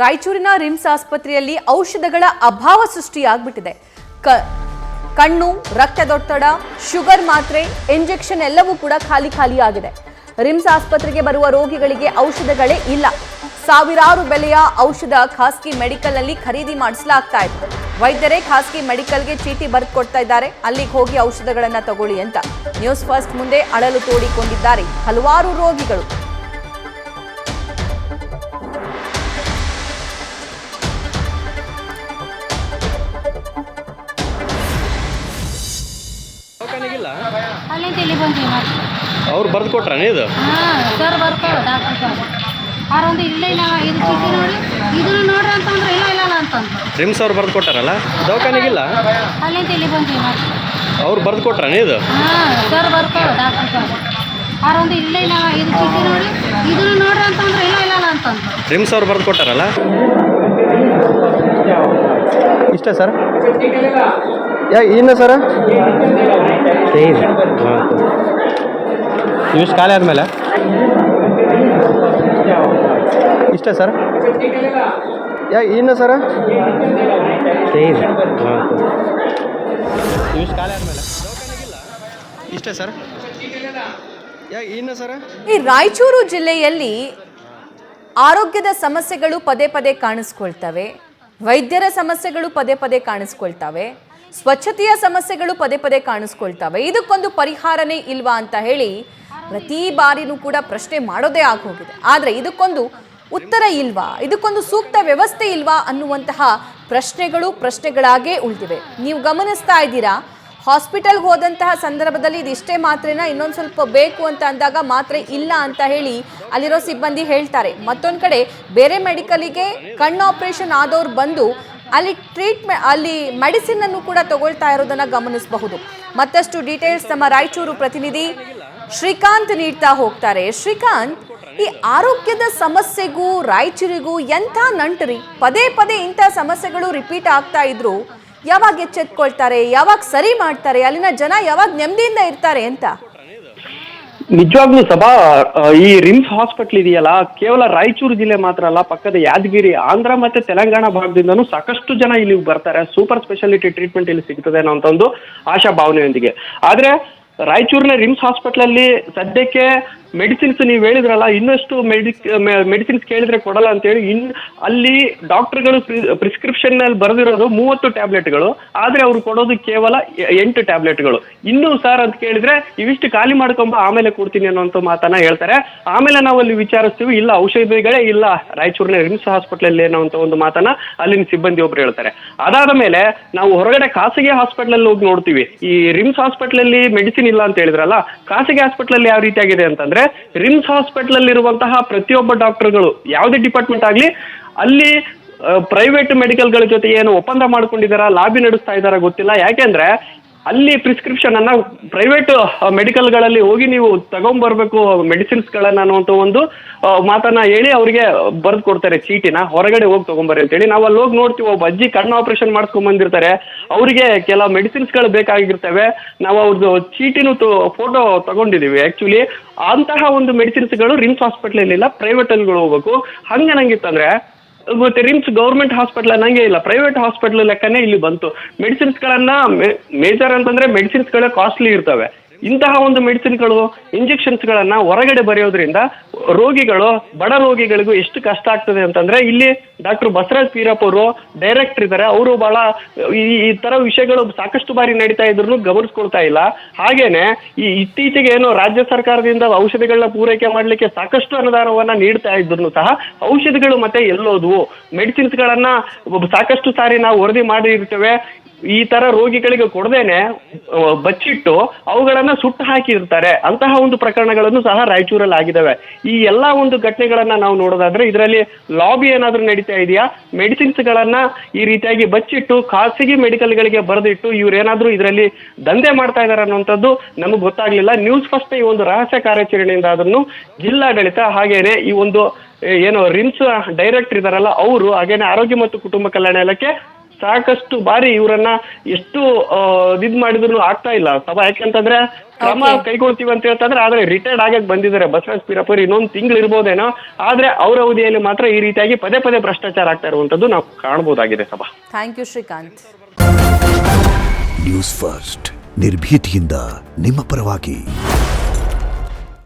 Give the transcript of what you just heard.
ರಾಯಚೂರಿನ ರಿಮ್ಸ್ ಆಸ್ಪತ್ರೆಯಲ್ಲಿ ಔಷಧಗಳ ಅಭಾವ ಸೃಷ್ಟಿಯಾಗ್ಬಿಟ್ಟಿದೆ. ಕಣ್ಣು, ರಕ್ತದೊತ್ತಡ, ಶುಗರ್ ಮಾತ್ರೆ, ಇಂಜೆಕ್ಷನ್ ಎಲ್ಲವೂ ಕೂಡ ಖಾಲಿ ಆಗಿದೆ. ರಿಮ್ಸ್ ಆಸ್ಪತ್ರೆಗೆ ಬರುವ ರೋಗಿಗಳಿಗೆ ಔಷಧಗಳೇ ಇಲ್ಲ. ಸಾವಿರಾರು ಬೆಲೆಯ ಔಷಧ ಖಾಸಗಿ ಮೆಡಿಕಲ್ ನಲ್ಲಿ ಖರೀದಿ ಮಾಡಿಸಲಾಗ್ತಾ ಇತ್ತು. ವೈದ್ಯರೇ ಖಾಸಗಿ ಮೆಡಿಕಲ್ಗೆ ಚೀಟಿ ಬರೆದು ಕೊಡ್ತಾ ಇದ್ದಾರೆ, ಅಲ್ಲಿಗೆ ಹೋಗಿ ಔಷಧಗಳನ್ನ ತಗೊಳ್ಳಿ ಅಂತ. ನ್ಯೂಸ್ ಫಸ್ಟ್ ಮುಂದೆ ಅಳಲು ತೋಡಿಕೊಂಡಿದ್ದಾರೆ ಹಲವಾರು ರೋಗಿಗಳು. ಅವ್ರು ಬರ್ದು ಕೊಟ್ರ ಇದು ಸರ್ ಬರ್ತಾವ ಡಾಕ್ಟರ್ ಸರ್ ಅವ್ರೊಂದು ಇಲ್ಲ ಇದು ಚೀಟಿ ನೋಡಿ ಇದನ್ನು ನೋಡ್ರಿ ಅಂತಂದ್ರೆ ಇಲ್ಲ ಅಂತಂದ್ರು. ರಿಮ್ಸ್ ಅವ್ರು ಬರ್ದು ಕೊಟ್ಟಾರಲ್ಲ ದವಾಖಾನೆಗಿಲ್ಲ ಅಲ್ಲಿಂದ ಇಲ್ಲಿ ಬಂದೀವಿ ಅವ್ರು ಬರ್ದು ಕೊಟ್ರ ಇದು ಸರ್ ಬರ್ತಾವ ಡಾಕ್ಟರ್ ಸರ್ ಅವ್ರೊಂದು ಇಲ್ಲ ಇದು ಚೀಟಿ ನೋಡಿ ಇದನ್ನು ನೋಡ್ರಿ ಅಂತಂದ್ರೆ ಇಲ್ಲ ಅಂತಂದ್ರು. ರಿಮ್ಸ್ ಅವ್ರು ಬರ್ದು ಕೊಟ್ಟಾರಲ್ಲ ಇಷ್ಟ ಸರ್ ಇನ್ನು ಸರ್ ಇವಿಷ್ಟು ಖಾಲಿ ಆದಮೇಲೆ ಇಷ್ಟ ಸರ್ ಇನ್ನು ಸರ್ ಇವಿಷ್ಟು ಖಾಲಿ ಆದಮೇಲೆ ಇಷ್ಟ ಸರ್ ಇನ್ನು ಸರ್. ಈ ರಾಯಚೂರು ಜಿಲ್ಲೆಯಲ್ಲಿ ಆರೋಗ್ಯದ ಸಮಸ್ಯೆಗಳು ಪದೇ ಪದೇ ಕಾಣಿಸ್ಕೊಳ್ತವೆ, ವೈದ್ಯರ ಸಮಸ್ಯೆಗಳು ಪದೇ ಪದೇ ಕಾಣಿಸ್ಕೊಳ್ತವೆ, ಸ್ವಚ್ಛತೆಯ ಸಮಸ್ಯೆಗಳು ಪದೇ ಪದೇ ಕಾಣಿಸ್ಕೊಳ್ತವೆ. ಇದಕ್ಕೊಂದು ಪರಿಹಾರನೇ ಇಲ್ವಾ ಅಂತ ಹೇಳಿ ಪ್ರತಿ ಬಾರಿನೂ ಕೂಡ ಪ್ರಶ್ನೆ ಮಾಡೋದೇ ಆಗೋಗಿದೆ. ಆದರೆ ಇದಕ್ಕೊಂದು ಉತ್ತರ ಇಲ್ವಾ, ಇದಕ್ಕೊಂದು ಸೂಕ್ತ ವ್ಯವಸ್ಥೆ ಇಲ್ವಾ ಅನ್ನುವಂತಹ ಪ್ರಶ್ನೆಗಳಾಗೇ ಉಳಿದಿವೆ. ನೀವು ಗಮನಿಸ್ತಾ ಇದ್ದೀರಾ, ಹಾಸ್ಪಿಟಲ್ಗೆ ಹೋದಂತಹ ಸಂದರ್ಭದಲ್ಲಿ ಇದಿಷ್ಟೇ ಮಾತ್ರೆನ, ಇನ್ನೊಂದು ಸ್ವಲ್ಪ ಬೇಕು ಅಂತ ಅಂದಾಗ ಮಾತ್ರೆ ಇಲ್ಲ ಅಂತ ಹೇಳಿ ಅಲ್ಲಿರೋ ಸಿಬ್ಬಂದಿ ಹೇಳ್ತಾರೆ. ಮತ್ತೊಂದು ಕಡೆ ಬೇರೆ ಮೆಡಿಕಲಿಗೆ ಕಣ್ಣು ಆಪರೇಷನ್ ಆದವ್ರು ಬಂದು ಅಲ್ಲಿ ಮೆಡಿಸಿನ್ ಅನ್ನು ಕೂಡ ತಗೊಳ್ತಾ ಇರೋದನ್ನ ಗಮನಿಸಬಹುದು. ಮತ್ತಷ್ಟು ಡೀಟೇಲ್ಸ್ ನಮ್ಮ ರಾಯಚೂರು ಪ್ರತಿನಿಧಿ ಶ್ರೀಕಾಂತ್ ನೀಡ್ತಾ ಹೋಗ್ತಾರೆ. ಶ್ರೀಕಾಂತ್, ಈ ಆರೋಗ್ಯದ ಸಮಸ್ಯೆಗೂ ರಾಯಚೂರಿಗೂ ಎಂಥ ನಂಟರಿ? ಪದೇ ಪದೇ ಇಂಥ ಸಮಸ್ಯೆಗಳು ರಿಪೀಟ್ ಆಗ್ತಾ ಇದ್ರು ಯಾವಾಗ ಎಚ್ಚೆತ್ಕೊಳ್ತಾರೆ, ಯಾವಾಗ ಸರಿ ಮಾಡ್ತಾರೆ, ಅಲ್ಲಿನ ಜನ ಯಾವಾಗ ನೆಮ್ಮದಿಯಿಂದ ಇರ್ತಾರೆ ಅಂತ? ನಿಜವಾಗ್ಲೂ ಸಭಾ, ಈ ರಿಮ್ಸ್ ಹಾಸ್ಪಿಟಲ್ ಇದೆಯಲ್ಲ, ಕೇವಲ ರಾಯಚೂರು ಜಿಲ್ಲೆ ಮಾತ್ರ ಅಲ್ಲ, ಪಕ್ಕದ ಯಾದಗಿರಿ, ಆಂಧ್ರ ಮತ್ತೆ ತೆಲಂಗಾಣ ಭಾಗದಿಂದನೂ ಸಾಕಷ್ಟು ಜನ ಇಲ್ಲಿ ಬರ್ತಾರೆ. ಸೂಪರ್ ಸ್ಪೆಷಾಲಿಟಿ ಟ್ರೀಟ್ಮೆಂಟ್ ಇಲ್ಲಿ ಸಿಗ್ತದೆ ಅನ್ನೋ ಒಂದು ಆಶಾ ಭಾವನೆಯೊಂದಿಗೆ. ಆದ್ರೆ ರಾಯಚೂರಿನ ರಿಮ್ಸ್ ಹಾಸ್ಪಿಟಲ್ ಅಲ್ಲಿ ಸದ್ಯಕ್ಕೆ ಮೆಡಿಸಿನ್ಸ್ ನೀವು ಹೇಳಿದ್ರಲ್ಲ, ಇನ್ನಷ್ಟು ಮೆಡಿಸಿನ್ಸ್ ಕೇಳಿದ್ರೆ ಕೊಡಲ್ಲ ಅಂತೇಳಿ ಅಲ್ಲಿ ಡಾಕ್ಟರ್ಗಳು ಪ್ರಿಸ್ಕ್ರಿಪ್ಷನ್ ನಲ್ಲಿ ಬರೆದಿರೋದು 30 ಟ್ಯಾಬ್ಲೆಟ್ಗಳು, ಆದ್ರೆ ಅವ್ರು ಕೊಡೋದು ಕೇವಲ 8 ಟ್ಯಾಬ್ಲೆಟ್ಗಳು. ಇನ್ನೂ ಸರ್ ಅಂತ ಕೇಳಿದ್ರೆ ಇವಿಷ್ಟು ಖಾಲಿ ಮಾಡ್ಕೊಂಬ ಆಮೇಲೆ ಕೊಡ್ತೀನಿ ಅನ್ನೋಂಥ ಮಾತನ್ನ ಹೇಳ್ತಾರೆ. ಆಮೇಲೆ ನಾವು ಅಲ್ಲಿ ವಿಚಾರಿಸ್ತೀವಿ, ಇಲ್ಲ ಔಷಧಿಗಳೇ ಇಲ್ಲ ರಾಯಚೂರಿನ ರಿಮ್ಸ್ ಹಾಸ್ಪಿಟಲ್ ಅಲ್ಲಿ ಅನ್ನೋ ಒಂದು ಮಾತನ್ನ ಅಲ್ಲಿನ ಸಿಬ್ಬಂದಿ ಒಬ್ರು ಹೇಳ್ತಾರೆ. ಅದಾದ ಮೇಲೆ ನಾವು ಹೊರಗಡೆ ಖಾಸಗಿ ಹಾಸ್ಪಿಟಲ್ ಅಲ್ಲಿ ಹೋಗಿ ನೋಡ್ತೀವಿ. ಈ ರಿಮ್ಸ್ ಹಾಸ್ಪಿಟಲ್ ಅಲ್ಲಿ ಮೆಡಿಸಿನ್ ಇಲ್ಲ ಅಂತ ಹೇಳಿದ್ರಲ್ಲ, ಖಾಸಗಿ ಹಾಸ್ಪಿಟಲ್ ಅಲ್ಲಿ ಯಾವ ರೀತಿಯಾಗಿದೆ ಅಂತಂದ್ರೆ, ರಿಮ್ಸ್ ಹಾಸ್ಪಿಟಲ್ ಅಲ್ಲಿ ಇರುವಂತಹ ಪ್ರತಿಯೊಬ್ಬ ಡಾಕ್ಟರ್ಗಳು ಯಾವುದೇ ಡಿಪಾರ್ಟ್ಮೆಂಟ್ ಆಗ್ಲಿ ಅಲ್ಲಿ ಪ್ರೈವೇಟ್ ಮೆಡಿಕಲ್ಗಳ ಜೊತೆ ಏನು ಒಪ್ಪಂದ ಮಾಡ್ಕೊಂಡಿದಾರ, ಲಾಬಿ ನಡೆಸ್ತಾ ಇದಾರ ಗೊತ್ತಿಲ್ಲ. ಯಾಕೆಂದ್ರೆ ಅಲ್ಲಿ ಪ್ರಿಸ್ಕ್ರಿಪ್ಷನ್ ಅನ್ನ ಪ್ರೈವೇಟ್ ಮೆಡಿಕಲ್ಗಳಲ್ಲಿ ಹೋಗಿ ನೀವು ತಗೊಂಡ್ಬರ್ಬೇಕು ಮೆಡಿಸಿನ್ಸ್ಗಳನ್ನ ಅನ್ನುವಂಥ ಒಂದು ಮಾತನ್ನ ಹೇಳಿ ಅವರಿಗೆ ಬರೆದು ಕೊಡ್ತಾರೆ ಚೀಟಿನ, ಹೊರಗಡೆ ಹೋಗಿ ತಗೊಂಬರ್ರಿ ಅಂತೇಳಿ. ನಾವು ಅಲ್ಲಿ ಹೋಗಿ ನೋಡ್ತೀವಿ, ಒಬ್ಬ ಅಜ್ಜಿ ಕಣ್ಣು ಆಪರೇಷನ್ ಮಾಡ್ಸ್ಕೊಂಡ್ ಬಂದಿರ್ತಾರೆ, ಅವರಿಗೆ ಕೆಲ ಮೆಡಿಸಿನ್ಸ್ಗಳು ಬೇಕಾಗಿರ್ತವೆ. ನಾವು ಅವ್ರದ್ದು ಚೀಟಿನೂ ಫೋಟೋ ತಗೊಂಡಿದೀವಿ. ಆಕ್ಚುಲಿ ಅಂತಹ ಒಂದು ಮೆಡಿಸಿನ್ಸ್ಗಳು ರಿಮ್ಸ್ ಹಾಸ್ಪಿಟಲ್ ಇಲ್ಲ, ಪ್ರೈವೇಟ್ ಅಲ್ಲಿಗಳು ಹೋಗ್ಬೇಕು. ಹಂಗೆ ನಂಗಿತ್ತಂದ್ರೆ ಮತ್ತೆ ರಿಮ್ಸ್ ಗೌರ್ಮೆಂಟ್ ಹಾಸ್ಪಿಟಲ್ ನಂಗೆ ಇಲ್ಲ, ಪ್ರೈವೇಟ್ ಹಾಸ್ಪಿಟಲ್ ಲೆಕ್ಕನೇ ಇಲ್ಲಿ ಬಂತು. ಮೆಡಿಸಿನ್ಸ್ಗಳನ್ನ ಮೇಜರ್ ಅಂತಂದ್ರೆ ಮೆಡಿಸಿನ್ಸ್ಗಳೇ ಕಾಸ್ಟ್ಲಿ ಇರ್ತವೆ. ಇಂತಹ ಒಂದು ಮೆಡಿಸಿನ್ಗಳು, ಇಂಜೆಕ್ಷನ್ಸ್ಗಳನ್ನ ಹೊರಗಡೆ ಬರೆಯೋದ್ರಿಂದ ರೋಗಿಗಳು, ಬಡ ರೋಗಿಗಳಿಗೂ ಎಷ್ಟು ಕಷ್ಟ ಆಗ್ತದೆ ಅಂತಂದ್ರೆ, ಇಲ್ಲಿ ಡಾಕ್ಟರ್ ಬಸವರಾಜ್ ಪೀರಪ್ಪ ಅವರು ಡೈರೆಕ್ಟರ್ ಇದ್ದಾರೆ, ಅವರು ಬಹಳ ಈ ತರ ವಿಷಯಗಳು ಸಾಕಷ್ಟು ಬಾರಿ ನಡೀತಾ ಇದ್ರು ಗಮನಿಸ್ಕೊಳ್ತಾ ಇಲ್ಲ. ಹಾಗೇನೆ ಈ ಇತ್ತೀಚೆಗೆ ಏನು ರಾಜ್ಯ ಸರ್ಕಾರದಿಂದ ಔಷಧಿಗಳನ್ನ ಪೂರೈಕೆ ಮಾಡ್ಲಿಕ್ಕೆ ಸಾಕಷ್ಟು ಅನುದಾನವನ್ನ ನೀಡ್ತಾ ಇದ್ರು ಸಹ ಔಷಧಿಗಳು ಮತ್ತೆ ಎಲ್ಲೋದ್ವು, ಮೆಡಿಸಿನ್ಸ್ಗಳನ್ನ ಸಾಕಷ್ಟು ಸಾರಿ ನಾವು ವರದಿ ಮಾಡಿರ್ತೇವೆ, ಈ ತರ ರೋಗಿಗಳಿಗೆ ಕೊಡದೇನೆ ಬಚ್ಚಿಟ್ಟು ಅವುಗಳನ್ನ ಸುಟ್ಟು ಹಾಕಿರ್ತಾರೆ. ಅಂತಹ ಒಂದು ಪ್ರಕರಣಗಳನ್ನು ಸಹ ರಾಯಚೂರಲ್ಲಿ ಆಗಿದ್ದಾವೆ. ಈ ಎಲ್ಲಾ ಒಂದು ಘಟನೆಗಳನ್ನ ನಾವು ನೋಡೋದಾದ್ರೆ ಇದರಲ್ಲಿ ಲಾಬಿ ಏನಾದ್ರೂ ನಡೀತಾ ಇದೆಯಾ, ಮೆಡಿಸಿನ್ಸ್ ಗಳನ್ನ ಈ ರೀತಿಯಾಗಿ ಬಚ್ಚಿಟ್ಟು ಖಾಸಗಿ ಮೆಡಿಕಲ್ಗಳಿಗೆ ಬರೆದಿಟ್ಟು ಇವ್ರೇನಾದ್ರೂ ಇದರಲ್ಲಿ ದಂಧೆ ಮಾಡ್ತಾ ಇದಾರೆ ಅನ್ನುವಂಥದ್ದು ನಮಗೆ ಗೊತ್ತಾಗ್ಲಿಲ್ಲ. ನ್ಯೂಸ್ ಫಸ್ಟ್ ಈ ಒಂದು ರಹಸ್ಯ ಕಾರ್ಯಾಚರಣೆಯಿಂದ ಅದನ್ನು ಜಿಲ್ಲಾಡಳಿತ ಹಾಗೇನೆ ಈ ಒಂದು ಏನು ರಿಮ್ಸ್ ಡೈರೆಕ್ಟರ್ ಇದಾರಲ್ಲ ಅವರು, ಹಾಗೇನೆ ಆರೋಗ್ಯ ಮತ್ತು ಕುಟುಂಬ ಕಲ್ಯಾಣ ಇಲಾಖೆ ಸಾಕಷ್ಟು ಬಾರಿ ಇವರನ್ನ ಎಷ್ಟು ಇದ್ ಮಾಡಿದ್ರು ಆಗ್ತಾ ಇಲ್ಲ ಸಭಾ. ಯಾಕಂತಂದ್ರೆ ಕ್ರಮ ಕೈಗೊಳ್ತೀವಿ ಅಂತ ಹೇಳ್ತಂದ್ರೆ ಆದ್ರೆ ರಿಟೈರ್ಡ್ ಆಗಕ್ ಬಂದಿದ್ದಾರೆ ಬಸವರಾಜ್ ಬೀರಪ್ಪ, ಇನ್ನೊಂದು ತಿಂಗಳು ಇರ್ಬೋದೇನೋ. ಆದ್ರೆ ಅವ್ರ ಅವಧಿಯಲ್ಲಿ ಮಾತ್ರ ಈ ರೀತಿಯಾಗಿ ಪದೇ ಪದೇ ಭ್ರಷ್ಟಾಚಾರ ಆಗ್ತಾ ಇರುವಂತದ್ದು ನಾವು ಕಾಣಬಹುದಾಗಿದೆ ಸಭಾ. Thank you Shrikant. News First ನಿರ್ಭೀತಿಯಿಂದ ನಿಮ್ಮ ಪರವಾಗಿ.